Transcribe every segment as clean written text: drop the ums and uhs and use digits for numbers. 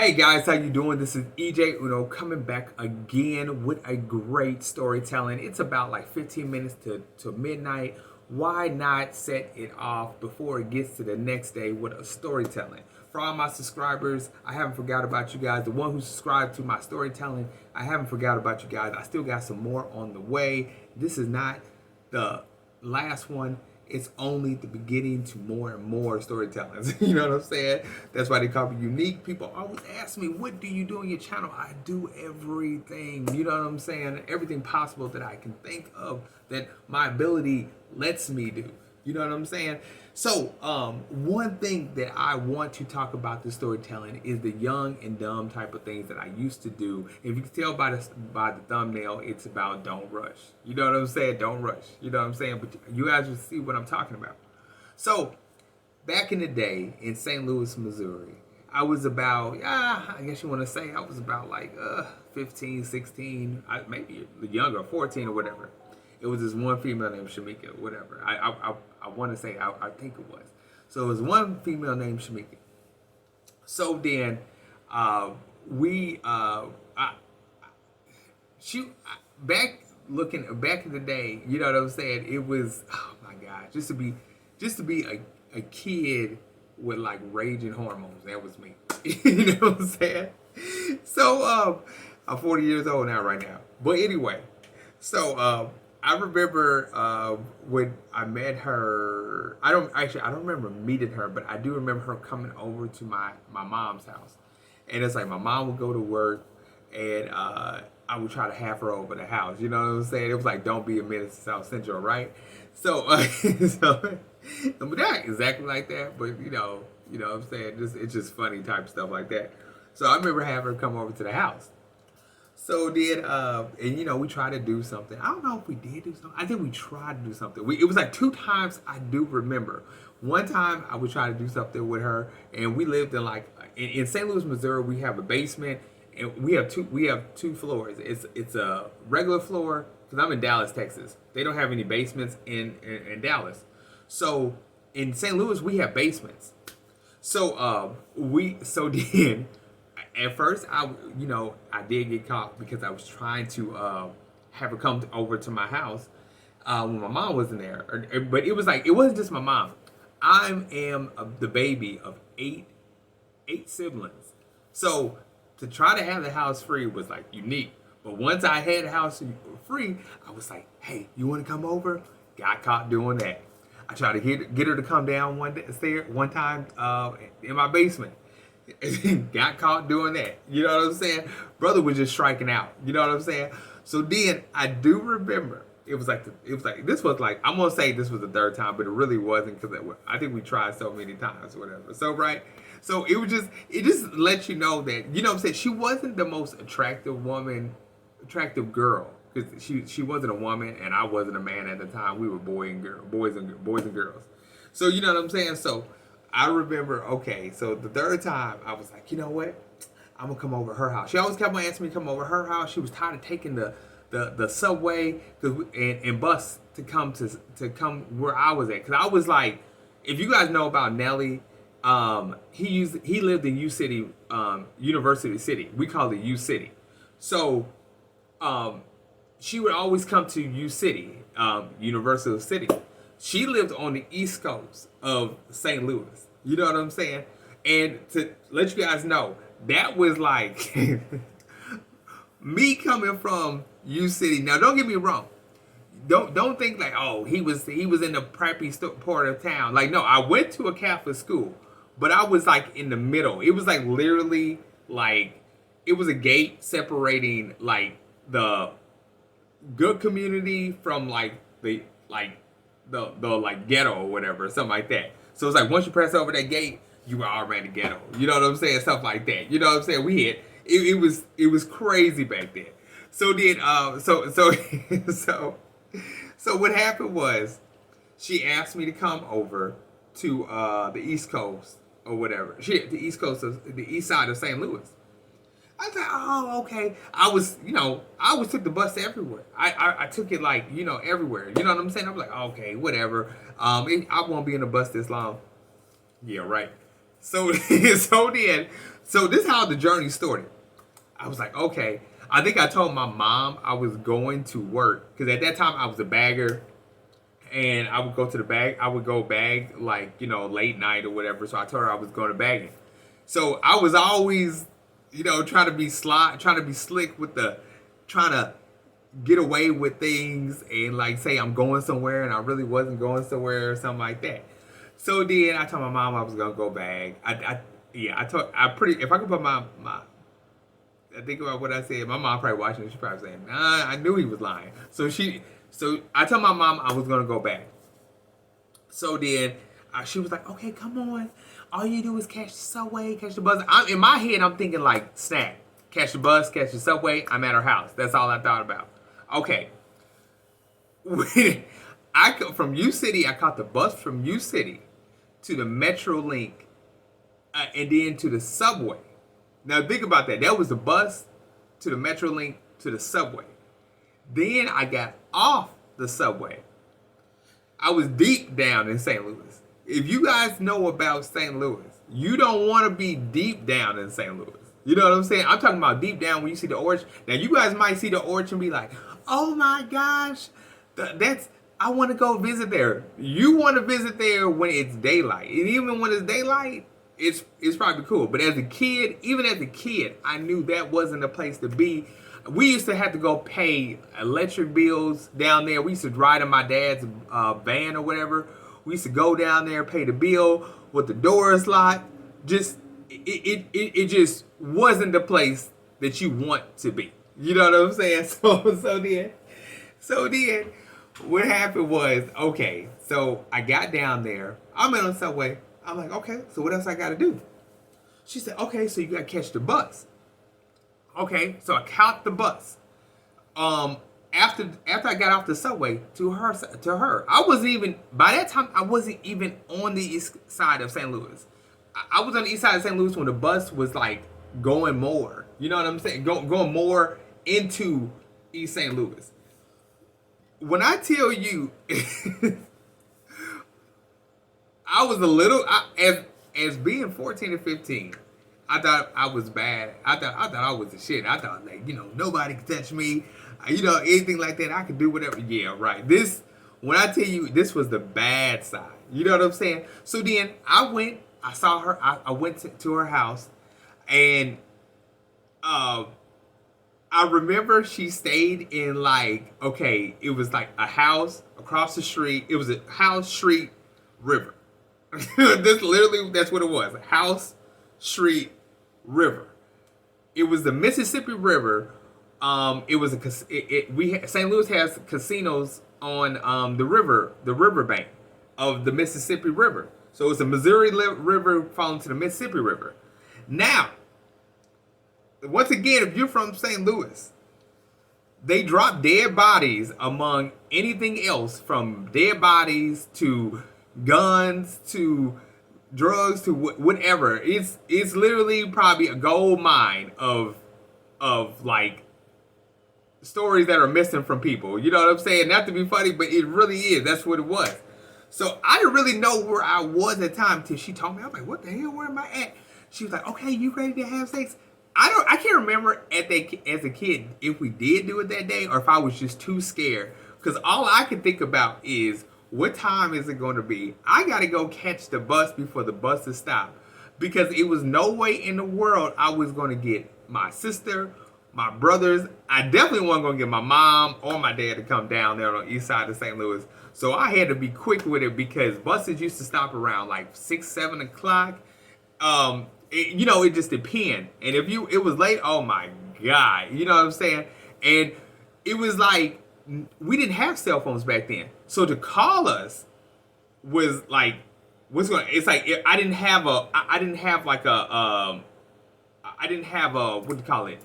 Hey guys, how you doing? This is EJ Uno coming back again with a great storytelling. It's about like 15 minutes to midnight. Why not set it off before it gets to the next day with a storytelling? For all my subscribers, I haven't forgot about you guys. The one who subscribed to my storytelling, I haven't forgot about you guys. I still got some more on the way. This is not the last one. It's only the beginning to more and more storytellings. You know what I'm saying? That's why they call me unique. People always ask me, what do you do on your channel? I do everything. You know what I'm saying? Everything possible that I can think of that my ability lets me do. You know what I'm saying? So, one thing that I want to talk about the storytelling is the young and dumb type of things that I used to do. If you can tell by the thumbnail, it's about don't rush. You know what I'm saying? Don't rush. You know what I'm saying? But you guys will see what I'm talking about. So, back in the day in St. Louis, Missouri, I was about, I guess you want to say, I was about like 15, 16, maybe younger, 14 or whatever. It was this one female named Shamika, whatever. I want to say, I think it was. So it was one female named Shamika. So then, she, back in the day, you know what I'm saying? It was, oh my God, just to be a kid with like raging hormones. That was me. You know what I'm saying? So, I'm 40 years old now, right now. But anyway, so, I remember when I met her. I don't remember meeting her, but I do remember her coming over to my mom's house, and it's like my mom would go to work, and I would try to have her over the house. You know what I'm saying? It was like don't be a menace to South Central, right? So, so but not exactly like that, but you know what I'm saying? It's just funny type stuff like that. So I remember having her come over to the house. So then, and we tried to do something. I don't know if we did do something. I think we tried to do something. It was like two times I do remember. One time I would try to do something with her, and we lived in like in St. Louis, Missouri. We have a basement, and we have two floors. It's a regular floor because I'm in Dallas, Texas. They don't have any basements in Dallas. So in St. Louis, we have basements. So so then at first I did get caught because I was trying to have her come over to my house when my mom wasn't there. But it was like it wasn't just my mom. I am the baby of eight siblings, so to try to have the house free was like unique. But once I had the house free, I was like, hey, you want to come over? Got caught doing that. I tried to get her to come down one time in my basement. Got caught doing that. You know what I'm saying? Brother was just striking out. You know what I'm saying? So then I do remember it was like this was like I'm gonna say this was the third time, but it really wasn't because I think we tried so many times or whatever. So right. So it just lets you know that what I'm saying. She wasn't the most attractive girl because she wasn't a woman and I wasn't a man at the time. We were boys and girls. So you know what I'm saying? So I remember, okay, so the third time I was like, you know what? I'm gonna come over to her house. She always kept on asking me to come over to her house. She was tired of taking the subway and bus to come where I was at. Cause I was like, if you guys know about Nelly, he lived in U City, University City. We call it U City. So she would always come to U City, University City. She lived on the East Coast of St. Louis. You know what I'm saying? And to let you guys know, that was like me coming from U City. Now, don't get me wrong. Don't think like, oh, he was in the preppy part of town. Like, no, I went to a Catholic school, but I was like in the middle. It was like literally like it was a gate separating like the good community from like the like ghetto or whatever, something like that. So it's like once you press over that gate, you were already ghetto. You know what I'm saying? Stuff like that. You know what I'm saying? We had it was crazy back then. So then so what happened was she asked me to come over to the East Coast or whatever. The East Side of St. Louis. I was like, oh, okay. I always took the bus everywhere. I took it like, everywhere. You know what I'm saying? I'm like, okay, whatever. I won't be in the bus this long. Yeah, right. So so this is how the journey started. I was like, okay. I think I told my mom I was going to work because at that time I was a bagger, and I would go to the bag. I would go bag like late night or whatever. So I told her I was going to bagging. So I was always trying to be trying to be slick with trying to get away with things and like say I'm going somewhere and I really wasn't going somewhere or something like that. So then I told my mom I was gonna go bag. If I could put I think about what I said. My mom probably watching it. She probably saying, "Nah, I knew he was lying." So I told my mom I was gonna go back. So then she was like, "Okay, come on. All you do is catch the subway, catch the bus." In my head, I'm thinking like snack, catch the bus, catch the subway. I'm at her house. That's all I thought about. Okay. From U City, I caught the bus from U City to the Metrolink, and then to the subway. Now think about that. That was the bus to the Metrolink to the subway. Then I got off the subway. I was deep down in St. Louis. If you guys know about St. Louis, you don't want to be deep down in St. Louis. You know what I'm saying? I'm talking about deep down when you see the Orch. Now you guys might see the Orch and be like, "Oh my gosh, I want to go visit there." You want to visit there when it's daylight, and even when it's daylight, it's probably cool. But even as a kid, I knew that wasn't a place to be. We used to have to go pay electric bills down there. We used to ride in my dad's van or whatever. We used to go down there, pay the bill with the doors locked. It just wasn't the place that you want to be. You know what I'm saying? So then, what happened was, okay, so I got down there. I'm in the subway. I'm like, okay, so what else I got to do? She said, okay, so you got to catch the bus. Okay, so I caught the bus. After I got off the subway to her, I wasn't even, by that time I wasn't even on the east side of St. Louis. I was on the east side of St. Louis when the bus was like going more. You know what I'm saying? Going more into East St. Louis. When I tell you, I was as being 14 or 15. I thought I was bad. I thought I was the shit. I thought like nobody could touch me. Anything like that, I could do whatever. Yeah, right. When I tell you this was the bad side. You know what I'm saying? So then I saw her. I went to her house, and I remember she stayed in it was like a house across the street. It was a house, street, river. That's what it was. House, street, river. It was the Mississippi River. It was St. Louis has casinos on the riverbank of the Mississippi River. So it's the Missouri River falling to the Mississippi River. Now, once again, if you're from St. Louis, they drop dead bodies among anything else, from dead bodies to guns to drugs to whatever. It's literally probably a gold mine of like stories that are missing from people. You know what I'm saying? Not to be funny, but it really is. That's what it was. So I didn't really know where I was at the time until she told me. I was like, "What the hell? Where am I at?" She was like, "Okay, you ready to have sex?" I can't remember as a kid if we did do it that day or if I was just too scared. Because all I could think about is, what time is it going to be? I got to go catch the bus before the bus is stopped. Because it was no way in the world I was going to get my sister, my brothers. I definitely wasn't going to get my mom or my dad to come down there on the east side of St. Louis. So I had to be quick with it because buses used to stop around like 6, 7 o'clock. It just depends. And if it was late, oh my God. You know what I'm saying? And it was like, we didn't have cell phones back then. So to call us was like, it's like, I didn't have what do you call it?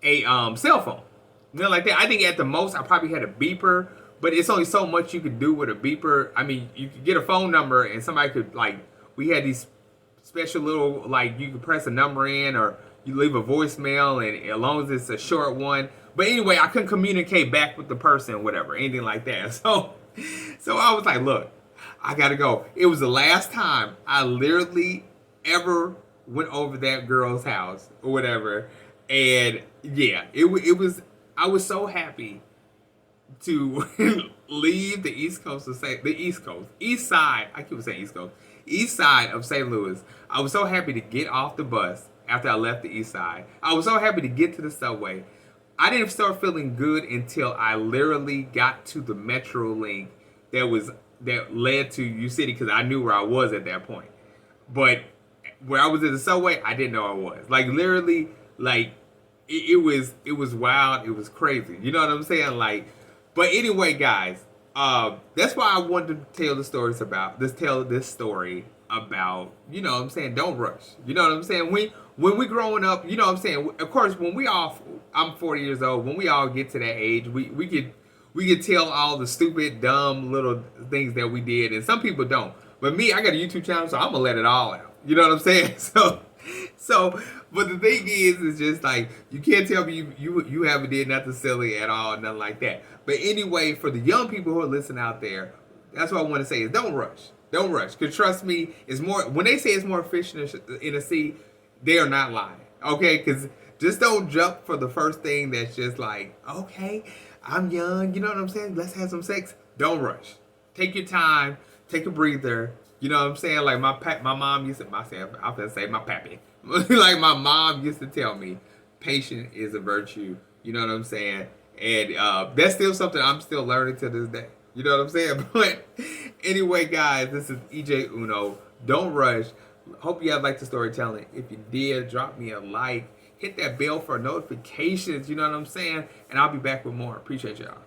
A cell phone. Like that. I think at the most I probably had a beeper, but it's only so much you could do with a beeper. I mean, you could get a phone number and somebody could we had these special little, you could press a number in or you leave a voicemail, and as long as it's a short one. But anyway, I couldn't communicate back with the person, whatever, anything like that. So I was like, look, I gotta go. It was the last time I literally ever went over that girl's house or whatever. And yeah, it was, I was so happy to leave the East Coast of St. the East Coast, East Side. I keep saying East Coast, East Side of St. Louis. I was so happy to get off the bus after I left the East Side. I was so happy to get to the subway. I didn't start feeling good until I literally got to the Metro link that led to U City, because I knew where I was at that point. But where I was in the subway, I didn't know I was. Like literally, like it was wild. It was crazy. You know what I'm saying? Like, but anyway, guys, that's why I wanted to tell the stories about this. Tell this story about, you know what I'm saying, don't rush. You know what I'm saying? When we growing up, you know what I'm saying. Of course, when we all, I'm 40 years old. When we all get to that age, we could tell all the stupid, dumb little things that we did, and some people don't. But me, I got a YouTube channel, so I'm gonna let it all out. You know what I'm saying? So, but the thing is just like, you can't tell me you haven't did nothing silly at all, nothing like that. But anyway, for the young people who are listening out there, that's what I want to say is don't rush. Don't rush. Because trust me, it's more, when they say it's more fish in the sea, they are not lying. Okay? Because just don't jump for the first thing that's just like, okay, I'm young, you know what I'm saying? Let's have some sex. Don't rush. Take your time. Take a breather. You know what I'm saying? Like my mom used to, I'm gonna say my pappy. Like my mom used to tell me, patience is a virtue. You know what I'm saying? And that's still something I'm still learning to this day. You know what I'm saying? But anyway, guys, this is EJ Uno. Don't rush. Hope you guys liked the storytelling. If you did, drop me a like. Hit that bell for notifications. You know what I'm saying? And I'll be back with more. Appreciate y'all.